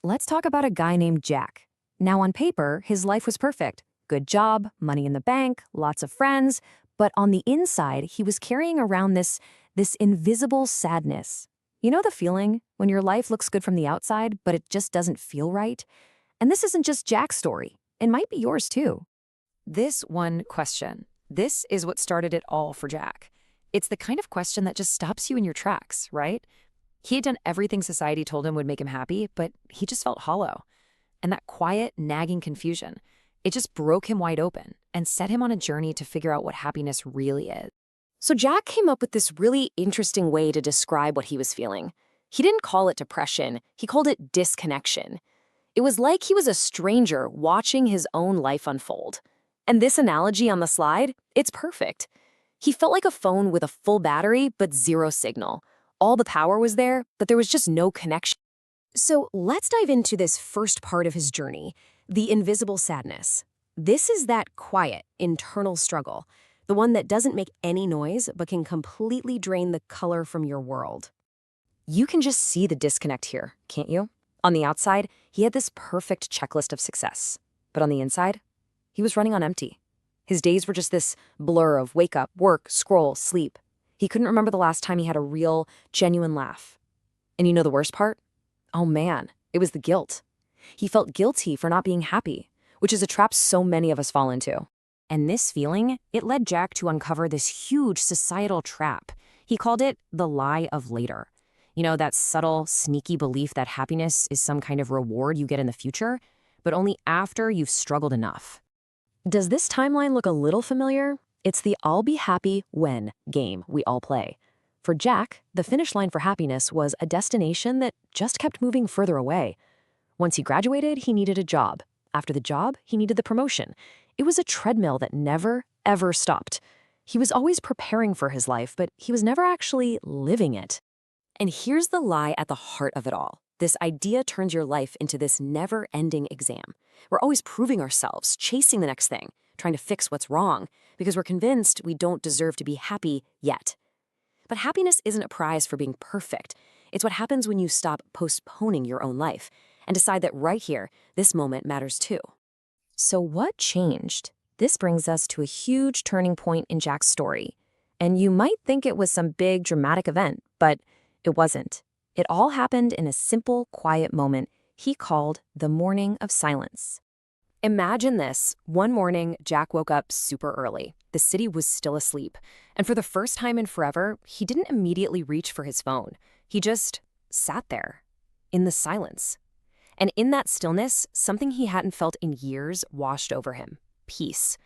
let's talk about a guy named Jack. Now, on paper, his life was perfect. Good job, money in the bank, lots of friends. But on the inside, he was carrying around this invisible sadness. You know the feeling when your life looks good from the outside, but it just doesn't feel right? And this isn't just Jack's story. It might be yours too. This one question. This is what started it all for Jack. It's the kind of question that just stops you in your tracks, right? He had done everything society told him would make him happy, but he just felt hollow. And that quiet, nagging confusion, it just broke him wide open and set him on a journey to figure out what happiness really is. So Jack came up with this really interesting way to describe what he was feeling. He didn't call it depression, he called it disconnection. It was like he was a stranger watching his own life unfold. And this analogy on the slide, it's perfect. He felt like a phone with a full battery but zero signal. All the power was there, but there was just no connection. So let's dive into this first part of his journey, the invisible sadness. This is that quiet, internal struggle, the one that doesn't make any noise but can completely drain the color from your world. You can just see the disconnect here, can't you? On the outside, he had this perfect checklist of success. But on the inside, he was running on empty. His days were just this blur of wake up, work, scroll, sleep. He couldn't remember the last time he had a real, genuine laugh. And you know the worst part? Oh man, it was the guilt. He felt guilty for not being happy, which is a trap so many of us fall into. And this feeling, it led Jack to uncover this huge societal trap. He called it the lie of later. You know, that subtle, sneaky belief that happiness is some kind of reward you get in the future, but only after you've struggled enough. Does this timeline look a little familiar? It's the I'll be happy when game we all play. For Jack, the finish line for happiness was a destination that just kept moving further away. Once he graduated, he needed a job. After the job, he needed the promotion. It was a treadmill that never, ever stopped. He was always preparing for his life, but he was never actually living it. And here's the lie at the heart of it all. This idea turns your life into this never-ending exam. We're always proving ourselves, chasing the next thing, trying to fix what's wrong, because we're convinced we don't deserve to be happy yet. But happiness isn't a prize for being perfect. It's what happens when you stop postponing your own life and decide that right here, this moment matters too. So what changed? This brings us to a huge turning point in Jack's story. And you might think it was some big dramatic event, but it wasn't. It all happened in a simple, quiet moment he called the morning of silence. Imagine this. One morning, Jack woke up super early. The city was still asleep. And for the first time in forever, he didn't immediately reach for his phone. He just sat there in the silence. And in that stillness, something he hadn't felt in years washed over him. Peace.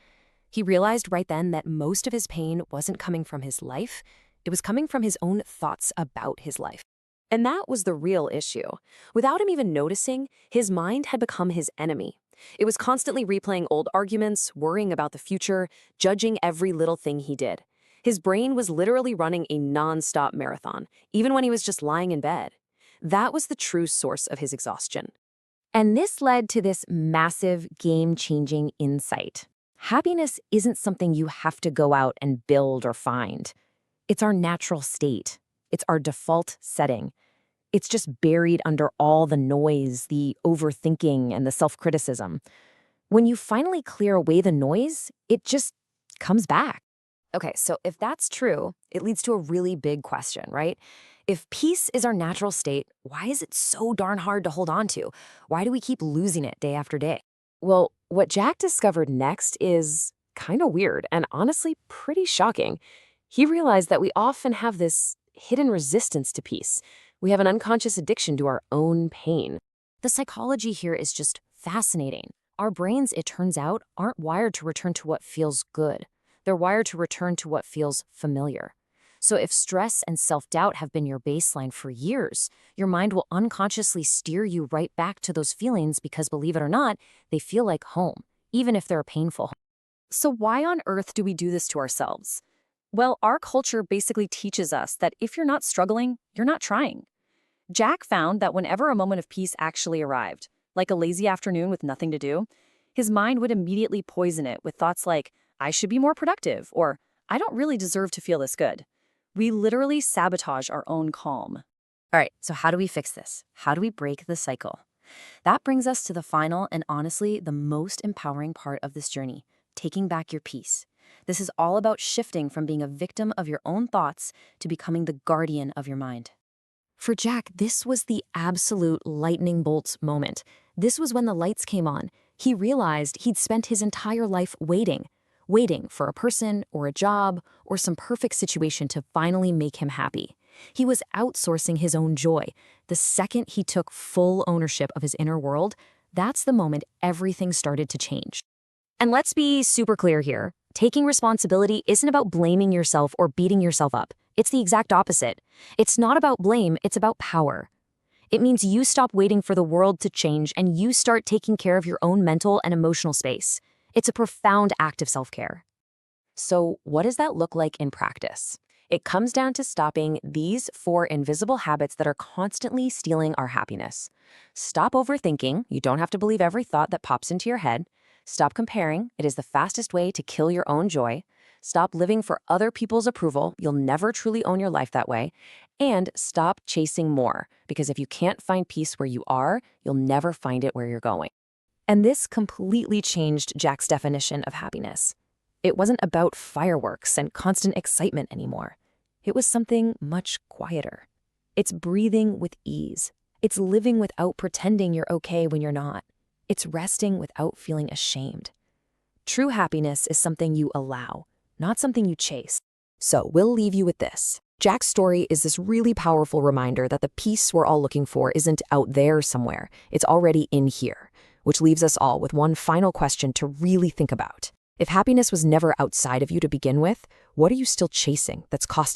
He realized right then that most of his pain wasn't coming from his life. It was coming from his own thoughts about his life. And that was the real issue. Without him even noticing, his mind had become his enemy. It was constantly replaying old arguments, worrying about the future, judging every little thing he did. His brain was literally running a non-stop marathon, even when he was just lying in bed. That was the true source of his exhaustion. And this led to this massive, game-changing insight. Happiness isn't something you have to go out and build or find. It's our natural state. It's our default setting. It's just buried under all the noise, the overthinking, and the self-criticism. When you finally clear away the noise, it just comes back. Okay, so if that's true, it leads to a really big question, right? If peace is our natural state, why is it so darn hard to hold on to? Why do we keep losing it day after day? Well, what Jack discovered next is kind of weird and honestly pretty shocking. He realized that we often have this hidden resistance to peace. We have an unconscious addiction to our own pain. The psychology here is just fascinating. Our brains, it turns out, aren't wired to return to what feels good. They're wired to return to what feels familiar. So if stress and self-doubt have been your baseline for years, your mind will unconsciously steer you right back to those feelings because, believe it or not, they feel like home, even if they're painful. So why on earth do we do this to ourselves? Well, our culture basically teaches us that if you're not struggling, you're not trying. Jack found that whenever a moment of peace actually arrived, like a lazy afternoon with nothing to do, his mind would immediately poison it with thoughts like, I should be more productive, or I don't really deserve to feel this good. We literally sabotage our own calm. All right, so how do we fix this? How do we break the cycle? That brings us to the final and honestly the most empowering part of this journey, taking back your peace. This is all about shifting from being a victim of your own thoughts to becoming the guardian of your mind. For Jack, this was the absolute lightning bolt moment. This was when the lights came on. He realized he'd spent his entire life waiting for a person or a job or some perfect situation to finally make him happy. He was outsourcing his own joy. The second he took full ownership of his inner world, that's the moment everything started to change. And let's be super clear here. Taking responsibility isn't about blaming yourself or beating yourself up. It's the exact opposite. It's not about blame, it's about power. It means you stop waiting for the world to change and you start taking care of your own mental and emotional space. It's a profound act of self-care. So, what does that look like in practice? It comes down to stopping these 4 invisible habits that are constantly stealing our happiness. Stop overthinking. You don't have to believe every thought that pops into your head. Stop comparing. It is the fastest way to kill your own joy. Stop living for other people's approval. You'll never truly own your life that way. And stop chasing more, because if you can't find peace where you are, you'll never find it where you're going. And this completely changed Jack's definition of happiness. It wasn't about fireworks and constant excitement anymore. It was something much quieter. It's breathing with ease. It's living without pretending you're okay when you're not. It's resting without feeling ashamed. True happiness is something you allow, not something you chase. So we'll leave you with this. Jack's story is this really powerful reminder that the peace we're all looking for isn't out there somewhere. It's already in here, which leaves us all with one final question to really think about. If happiness was never outside of you to begin with, what are you still chasing that's costing